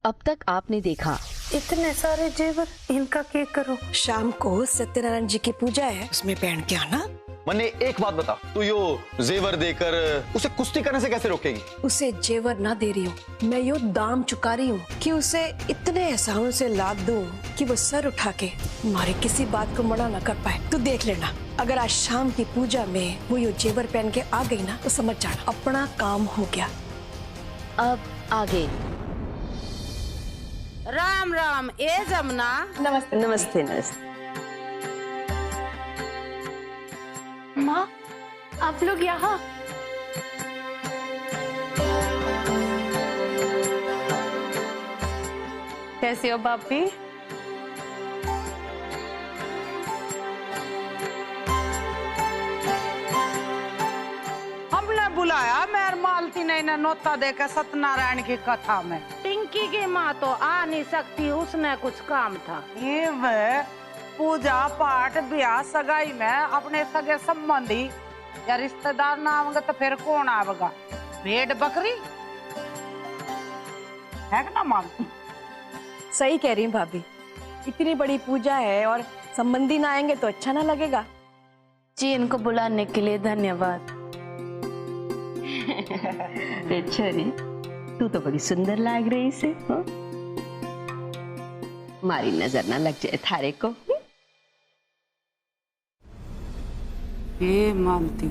अब तक आपने देखा। इतने सारे जेवर, इनका क्या करो? शाम को सत्यनारायण जी की पूजा है, उसमें पहन के आना। मन्ने एक बात बता, तू यो जेवर देकर उसे कुश्ती करने से कैसे रोकेगी? उसे जेवर ना दे रही हूँ, मैं यो दाम चुका रही हूँ कि उसे इतने एहसान से लाद दूँ कि वो सर उठा के हमारे किसी बात को मना ना कर पाए। तू देख लेना, अगर आज शाम की पूजा में वो यो जेवर पहन के आ गई ना तो समझ जाना अपना काम हो गया। अब आगे। राम राम। ए जमुना। नमस्ते नमस्ते नमस्ते। माँ, आप लोग यहाँ? कैसी हो बापी? हमने बुलाया मेर मालती ने इन्हें नोता देकर सत्यनारायण की कथा में। पिंकी की माँ तो आ नहीं सकती, उसने कुछ काम था। ये वह पूजा पाठ ब्याह सगाई में अपने सगे संबंधी या रिश्तेदार ना आवेंगे तो फिर कौन आवेगा? भेड़ बकरी है ना मालती? सही कह रही हूँ भाभी, इतनी बड़ी पूजा है और संबंधी ना आएंगे तो अच्छा ना लगेगा। जी, इनको बुलाने के लिए धन्यवाद। छोरी, तू तो बड़ी सुंदर लाग रही से। मारी नजर ना लग जाए थारे को। हे मालती,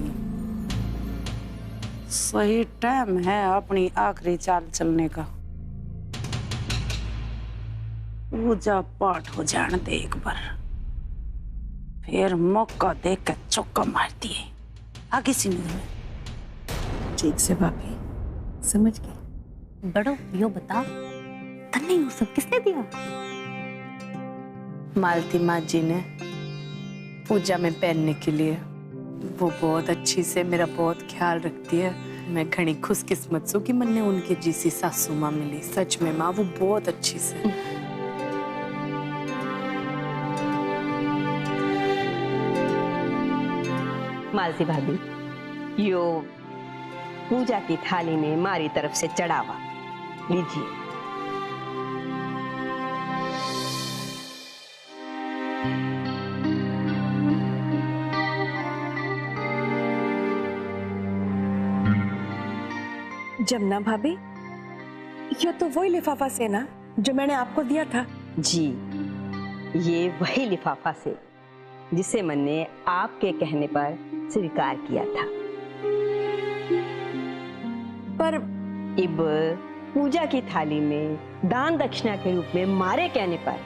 सही टाइम है अपनी आखिरी चाल चलने का। पूजा पाठ हो जाने दे एक बार, फिर मौका देख कर चौका मारती है आगे सीने में। ठीक से भाभी, समझ गई। बड़ो यो बता, तन्ने वो सब किसने दिया? मालती माँ जी ने पूजा में पहनने के लिए। वो बहुत अच्छी से मेरा बहुत ख्याल रखती है। मैं घनी खुशकिस्मत सू कि मैंने उनके जैसी सासू माँ मिली। सच में माँ, वो बहुत अच्छी से। मालती भाभी, यो पूजा की थाली में मारी तरफ से चढ़ावा लीजिए। जमुना भाभी, ये तो वही लिफाफा से ना जो मैंने आपको दिया था। जी, ये वही लिफाफा से जिसे मैंने आपके कहने पर स्वीकार किया था। पर अब पूजा की थाली में दान दक्षिणा के रूप में मारे कहने पर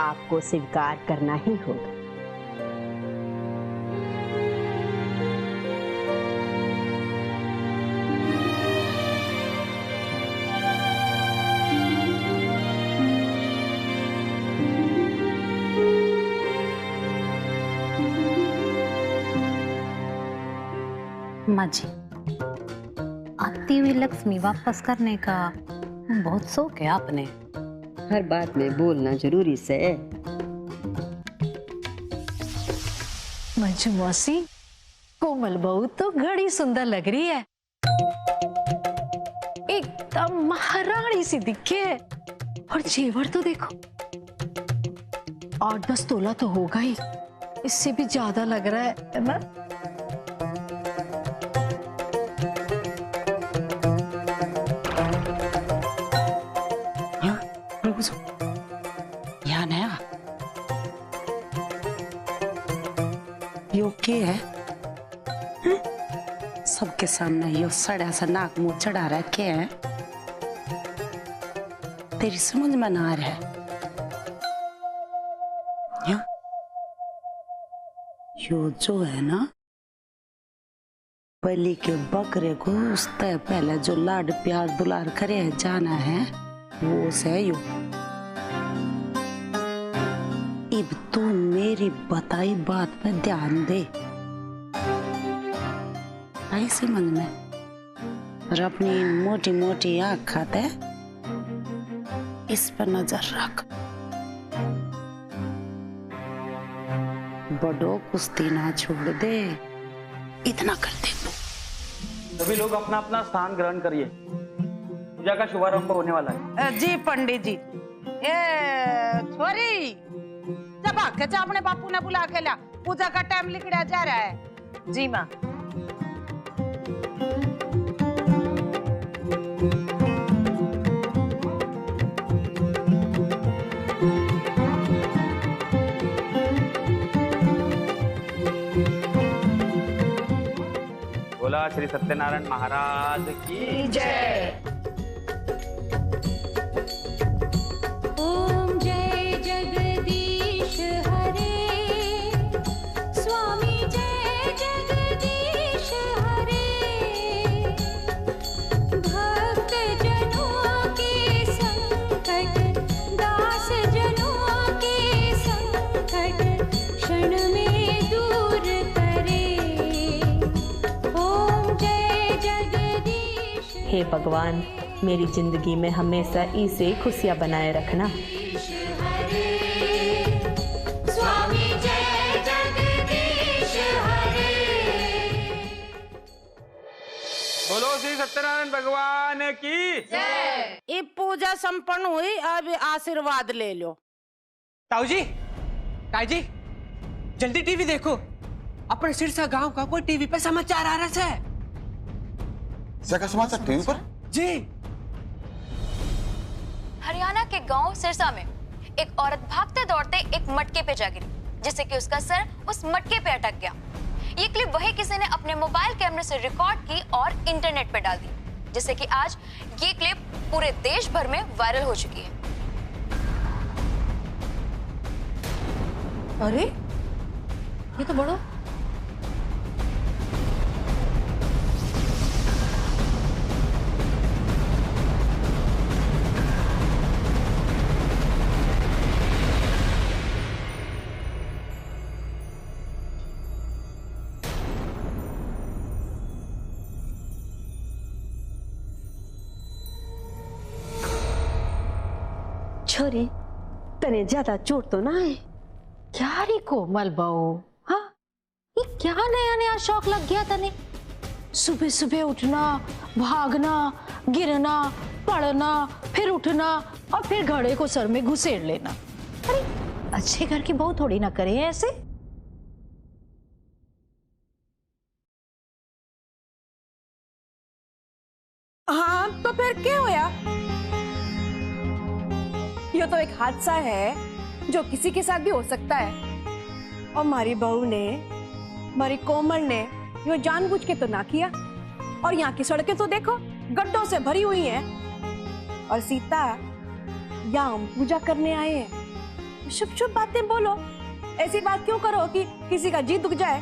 आपको स्वीकार करना ही होगा। माँ जी, आती हुई लक्ष्मी वापस करने का बहुत शौक है आपने। हर बात में बोलना जरूरी से। मंजू मौसी, कोमल बहू तो घड़ी सुंदर लग रही है, एकदम महारानी सी दिखे है। और जेवर तो देखो, 8-10 तोला तो होगा ही, इससे भी ज्यादा लग रहा है ना? यहाँ नया यो के है? सबके सामने यो सड़ा सा नाक मुंह चढ़ा रखे है। तेरी समझ में ना आ रहा है। यो जो है ना, बलि के बकरे को उससे पहले जो लाड प्यार दुलार करे जाना है, वो से यो। अब तू मेरी बताई बात पे ध्यान दे, आई समझ में? और अपनी मोटी मोटी आँख खाते इस पर नजर रख। बड़ो कुश्ती ना छोड़ दे, इतना कर दे। सभी लोग अपना अपना स्थान ग्रहण करिए। पूजा का शुभारंभ होने वाला है। जी पंडित जी। ए छोरी, जब आके जा अपने बापू ने बुला के ला, पूजा का टाइम लिखड़ा जा रहा है। जी माँ। बोला श्री सत्यनारायण महाराज की जय। ओम जय जगदीश हरे, स्वामी जय जगदीश हरे, भक्त जनों के संकट, दास जनों के संकट क्षण में दूर करे। ओम जय जगदीश। हे भगवान, मेरी जिंदगी में हमेशा इसे खुशियां बनाए रखना। स्वामी जय जगदीश हरे। बोलो श्री सत्यनारायण भगवान की। ये पूजा संपन्न हुई, अब आशीर्वाद ले लो। ताऊ जी, ताई जी, जल्दी टीवी देखो। अपने सिरसा गांव का कोई टीवी पे समाचार आ रहा है। क्या समाचार टीवी पर? जी। हरियाणा के गांव सिरसा में एक औरत भागते दौड़ते एक मटके पे जा गिरी, जिससे कि उसका सर उस मटके पे अटक गया। ये क्लिप वही किसी ने अपने मोबाइल कैमरे से रिकॉर्ड की और इंटरनेट पे डाल दी, जिससे कि आज ये क्लिप पूरे देश भर में वायरल हो चुकी है। अरे ये तो बड़ा छोरी, तने ज्यादा चोट तो ना है? क्या रे कोमल बहू, हाँ ये क्या नया नया शौक लग गया तने? सुबह सुबह उठना, भागना, गिरना, पड़ना, फिर उठना और फिर घड़े को सर में घुसेड़ लेना। अरे अच्छे घर की बहू थोड़ी ना करे ऐसे। हाँ तो फिर क्या होया? ये तो एक हादसा है जो किसी के साथ भी हो सकता है। और हमारी बहू ने, हमारी कोमल ने ये जानबूझ के तो ना किया। और यहाँ की सड़कें तो देखो, गड्ढों से भरी हुई हैं। और सीता, यहाँ हम पूजा करने आए हैं। शुभ शुभ बातें बोलो, ऐसी बात क्यों करो कि किसी का जी दुख जाए।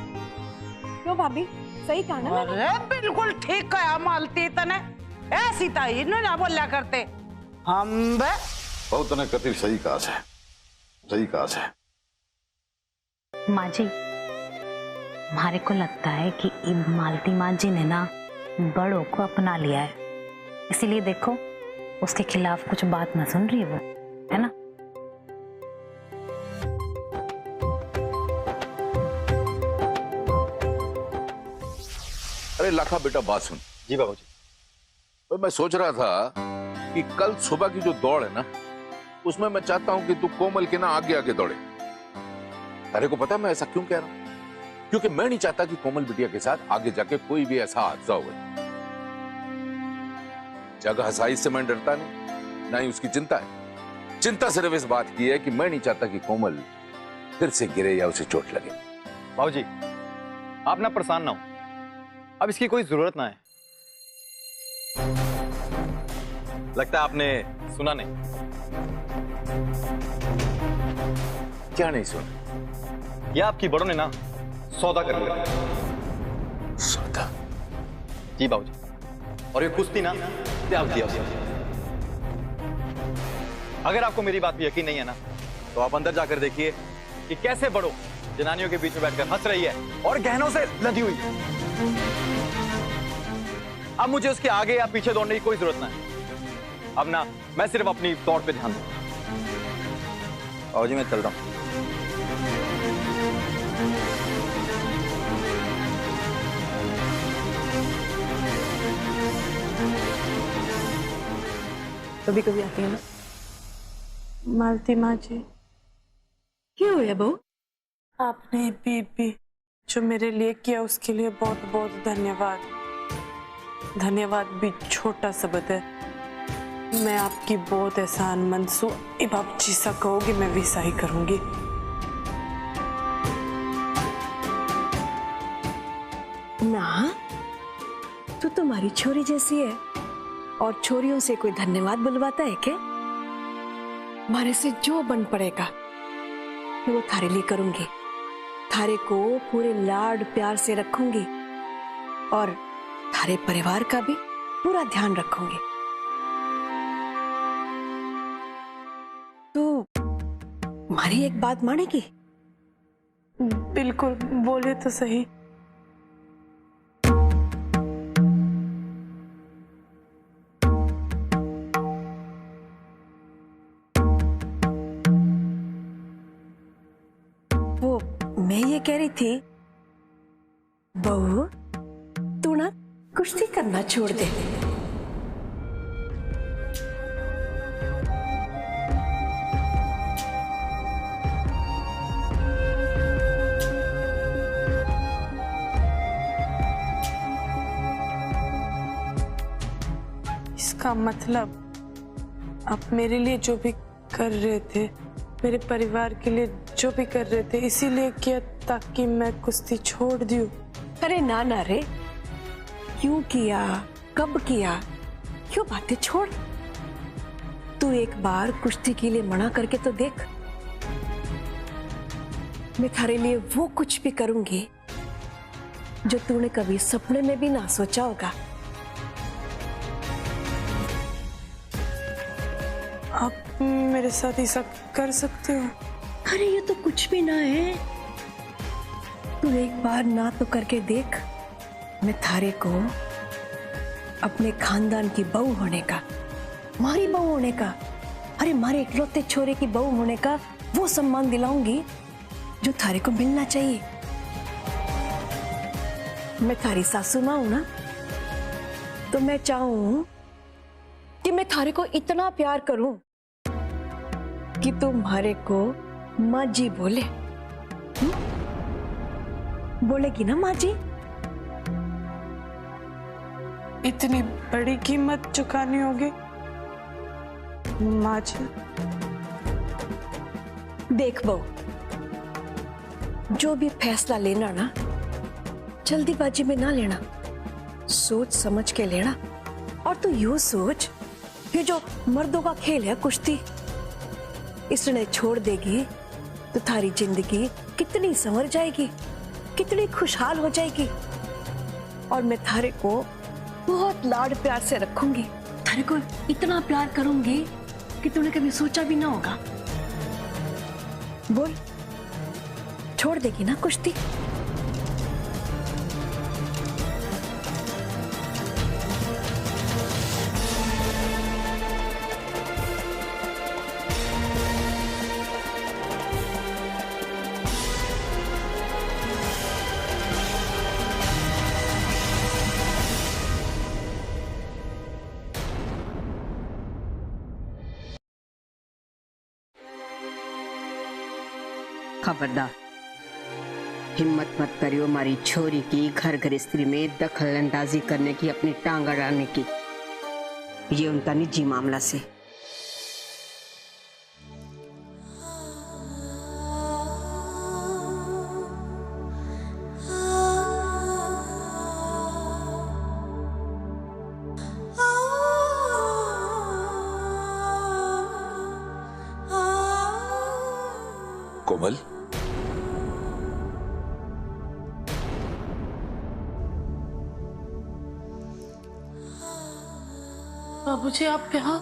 क्यों भाभी, सही कहा ना मैंने? अरे बिल्कुल ठीक कहा मालती तने। ऐसी तो इन्हों ना बोला करते हम बे। बहुत तने कति सही कहा है, सही कहा है। माँ जी, हमारे को लगता है कि मालती माँ जी ने ना बड़ों को अपना लिया है, इसीलिए देखो उसके खिलाफ कुछ बात ना सुन रही है वो, है ना? अरे लाखा बेटा बात सुन। जी बाबूजी। तो मैं सोच रहा था कि कल सुबह की जो दौड़ है ना, उसमें मैं चाहता हूं कि तू कोमल के ना आगे आगे दौड़े। अरे को पता है मैं ऐसा क्यों कह रहा हूं? क्योंकि मैं नहीं चाहता कि कोमल बिटिया के साथ आगे जाके कोई भी ऐसा हादसा हो। जगह हसाई से मैं डरता नहीं, ना ही उसकी चिंता है। चिंता सिर्फ इस बात की है कि मैं नहीं चाहता कि कोमल फिर से गिरे या उसे चोट लगे। बाबूजी आप ना परेशान ना हो, अब इसकी कोई जरूरत ना है। लगता है आपने सुना नहीं। क्या नहीं सुना? ये आपकी बड़ों ने ना सौदा कर लिया। सौदा? जी बाबूजी, और ये कुश्ती ना त्याग दिया। अगर आपको मेरी बात पे यकीन नहीं है ना, तो आप अंदर जाकर देखिए कि कैसे बड़ों जनानियों के बीच में बैठकर हंस रही है और गहनों से लदी हुई। अब मुझे उसके आगे या पीछे दौड़ने की कोई जरूरत ना है। अब ना मैं सिर्फ अपनी दौड़ पे ध्यान दूंगा। बाबूजी मैं चल रहा हूं। कभी कभी आती है ना। मालती माँ जी, क्यों है बहू? आपने भी जो मेरे लिए किया उसके लिए बहुत बहुत धन्यवाद। धन्यवाद भी छोटा शब्द है। मैं आपकी बहुत एहसानमंद हूँ। अब आप जैसा कहोगे मैं वैसा ही करूंगी। ना, तू तुम्हारी छोरी जैसी है और छोरियों से कोई धन्यवाद बुलवाता है क्या? मारे से जो बन पड़ेगा मैं वो थारे लिए करूंगी। थारे को पूरे लाड प्यार से रखूंगी और थारे परिवार का भी पूरा ध्यान रखूंगी। तू हमारी एक बात मानेगी? बिल्कुल, बोले तो सही। वो मैं ये कह रही थी बहू, तू ना कुश्ती करना छोड़ दे। इसका मतलब आप मेरे लिए जो भी कर रहे थे, मेरे परिवार के लिए जो भी कर रहे थे, इसीलिए किया ताकि मैं कुश्ती छोड़ दूं। अरे ना ना रे, क्यों किया, कब किया, क्यों बातें छोड़। तू एक बार कुश्ती के लिए मना करके तो देख। मैं थारे लिए वो कुछ भी करूंगी जो तूने कभी सपने में भी ना सोचा होगा। आप मेरे साथ ऐसा कर सकते हो? अरे ये तो कुछ भी ना है। तू एक बार ना तो करके देख। मैं थारे को अपने खानदान की बहू होने का, हमारी बहू होने का, अरे मारे इकलौते छोरे की बहू होने का वो सम्मान दिलाऊंगी जो थारे को मिलना चाहिए। मैं थारी सासू माँ हूं ना, तो मैं चाहूं कि मैं थारे को इतना प्यार करूं कि तुम्हारे को माँ जी बोले। बोलेगी ना माँ जी? इतनी बड़ी कीमत चुकानी होगी माँ जी? देख बहू, जो भी फैसला लेना ना, जल्दीबाजी में ना लेना, सोच समझ के लेना। और तू यूं सोच, ये जो मर्दों का खेल है कुश्ती, इसने छोड़ देगी तो थारी जिंदगी कितनी संवर जाएगी, कितनी खुशहाल हो जाएगी। और मैं थारे को बहुत लाड प्यार से रखूंगी, थारे को इतना प्यार करूंगी कि तूने कभी सोचा भी ना होगा। बोल, छोड़ देगी ना कुश्ती? खबरदार, हिम्मत मत करियो मारी छोरी की घर गृहस्थी में दखल अंदाजी करने की, अपनी टांग अड़ाने की। ये उनका निजी मामला से। कोमल, बाबूजी आप यहाँ?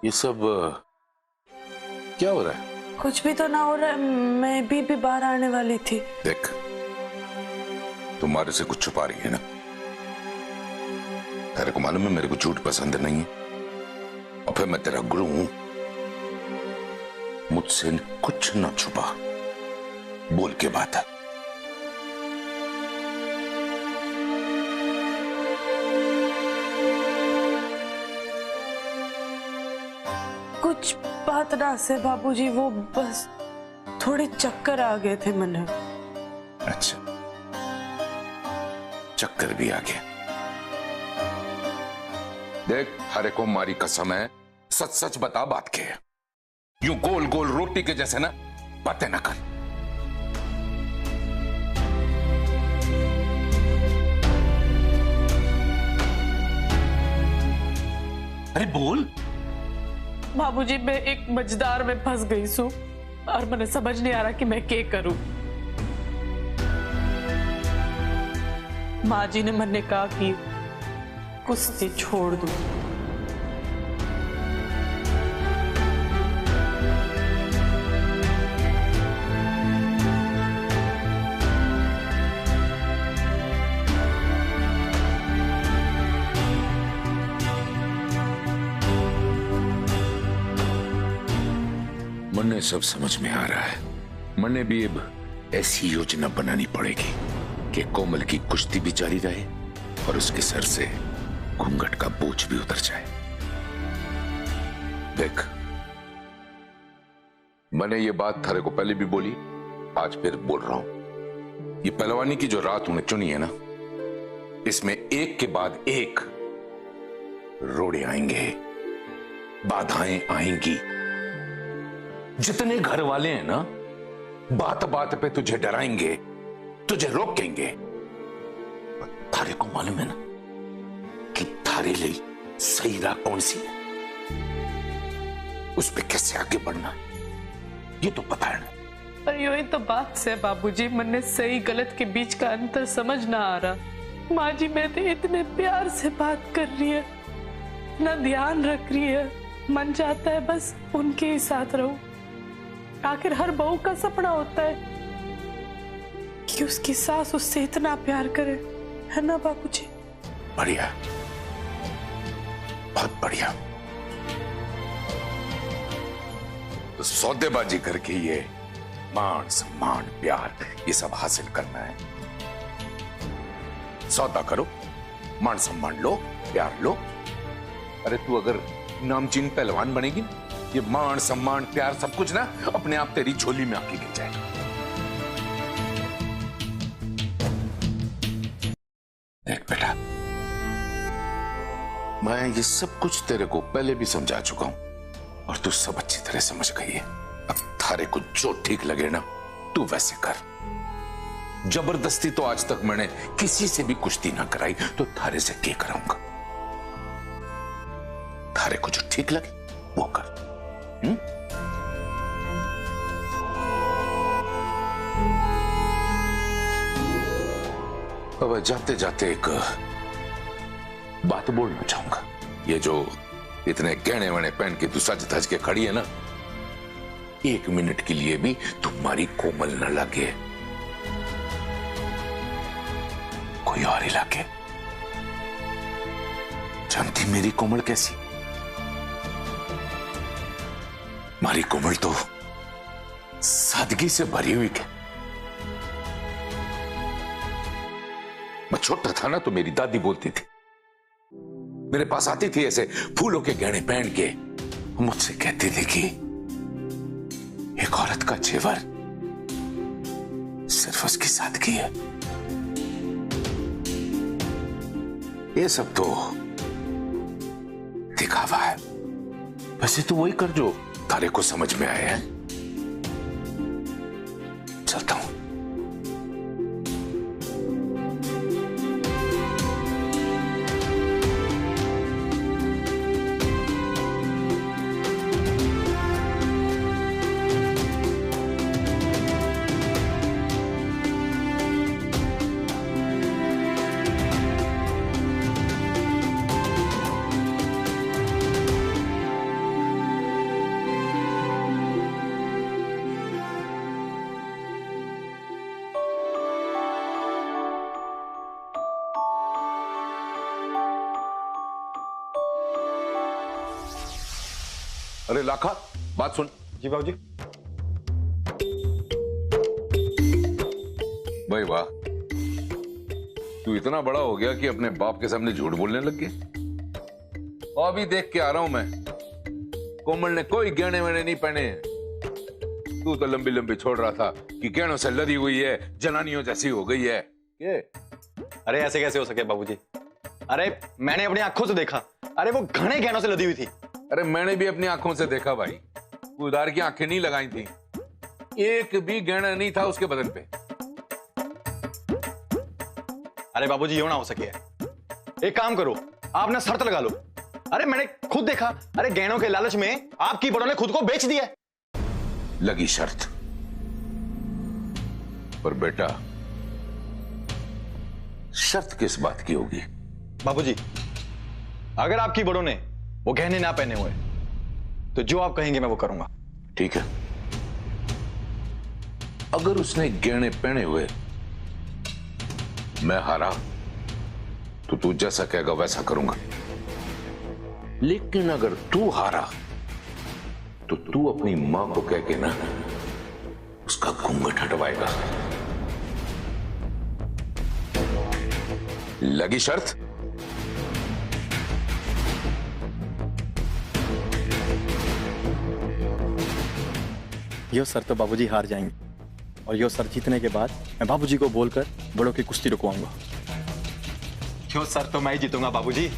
ये सब क्या हो रहा है? कुछ भी तो ना हो रहा है। मैं भी बाहर आने वाली थी। देख, तुम्हारे से कुछ छुपा रही है ना? तेरे को मालूम है मेरे को झूठ पसंद नहीं है, और फिर मैं तेरा गुरु हूं। मुझसे कुछ ना छुपा, बोल के बात है। कुछ बात ना से बाबूजी, वो बस थोड़े चक्कर आ गए थे मने। अच्छा, चक्कर भी आ गया। देख, हरे को मारी कसम है, सच सच बता बात के। यूं गोल गोल रोटी के जैसे ना बातें ना कर। अरे बोल। बाबूजी, मैं एक मजदार में फंस गई सू और मुझे समझ नहीं आ रहा कि मैं क्या करूं। माँ जी ने मैंने कहा कि कुश्ती छोड़ दूं। मन्ने सब समझ में आ रहा है। मन्ने भी अब ऐसी योजना बनानी पड़ेगी कि कोमल की कुश्ती भी जारी रहे और उसके सर से घूंघट का बोझ भी उतर जाए। देख, मैंने ये बात थारे को पहले भी बोली, आज फिर बोल रहा हूं। ये पहलवानी की जो रात उन्हें चुनी है ना, इसमें एक के बाद एक रोड़े आएंगे, बाधाएं आएंगी। जितने घर वाले हैं ना, बात बात पे तुझे डराएंगे, तुझे रोकेंगे। थारे को मालूम है ना कि थारे लिए सही राह कौन सी है, उस पे कैसे आगे बढ़ना है, ये तो पता है ना। पर यूं ही तो बात से बाबूजी, मैंने सही गलत के बीच का अंतर समझ ना आ रहा। माँ जी मेरे इतने प्यार से बात कर रही है, ना ध्यान रख रही है, मन चाहता है बस उनके ही साथ रहूं। आखिर हर बहू का सपना होता है कि उसकी सास उससे इतना प्यार करे, है ना बाबूजी? बढ़िया, बहुत बढ़िया। तो सौदेबाजी करके ये मान सम्मान प्यार ये सब हासिल करना है। सौदा करो, मान सम्मान लो, प्यार लो। अरे तू अगर नामचीन पहलवान बनेगी, ये मान सम्मान प्यार सब कुछ ना अपने आप तेरी झोली में आके गिर जाएगा। देख बेटा, मैं ये सब कुछ तेरे को पहले भी समझा चुका हूं और तू सब अच्छी तरह समझ गई है। अब थारे को जो ठीक लगे ना, तू वैसे कर। जबरदस्ती तो आज तक मैंने किसी से भी कुश्ती ना कराई, तो थारे से क्या कराऊंगा? थारे को जो ठीक लगे वो कर। अब जाते जाते एक बात बोलना चाहूंगा। ये जो इतने गहने वहने पहन के तू सज धज के खड़ी है ना, एक मिनट के लिए भी तुम्हारी कोमल न लगे, कोई और ही लगे। जानती मेरी कोमल कैसी? हमारी कोमल तो सादगी से भरी हुई है। मैं छोटा था ना तो मेरी दादी बोलती थी, मेरे पास आती थी ऐसे फूलों के गहने पहन के, मुझसे कहती थी कि एक औरत का जेवर सिर्फ उसकी सादगी है। ये सब तो दिखावा है। वैसे तो वही कर जो थारे को समझ में आया है। चलता हूं। अरे लाखा, बात सुन। जी बाबूजी। भाई वाह, तू इतना बड़ा हो गया कि अपने बाप के सामने झूठ बोलने लग गया। अभी देख के आ रहा हूं मैं, कोमल ने कोई गहने वहने नहीं पहने। तू तो लंबी लंबी छोड़ रहा था कि गहनों से लदी हुई है, जनानियों जैसी हो गई है। ये अरे ऐसे कैसे हो सके बाबूजी? अरे मैंने अपनी आंखों से देखा, अरे वो घने गहनों से लदी हुई थी। अरे मैंने भी अपनी आंखों से देखा भाई, उधार की आंखें नहीं लगाई थी, एक भी गहना नहीं था उसके बदन पे। अरे बाबूजी यूं ना हो सके, एक काम करो, आप ना शर्त लगा लो। अरे मैंने खुद देखा, अरे गहनों के लालच में आपकी बड़ों ने खुद को बेच दिया। लगी शर्त, पर बेटा शर्त किस बात की होगी? बाबूजी अगर आपकी बड़ों ने वो गहने ना पहने हुए तो जो आप कहेंगे मैं वो करूंगा। ठीक है, अगर उसने गहने पहने हुए मैं हारा तो तू जैसा कहेगा वैसा करूंगा, लेकिन अगर तू हारा तो तू अपनी मां को कह के ना उसका घूंघट हटवाएगा। लगी शर्त? यो सर तो बाबूजी हार जाएंगे और यो सर जीतने के बाद मैं बाबूजी को बोलकर बड़ों की कुश्ती रुकवाऊंगा। यो सर तो मैं ही जीतूंगा बाबूजी।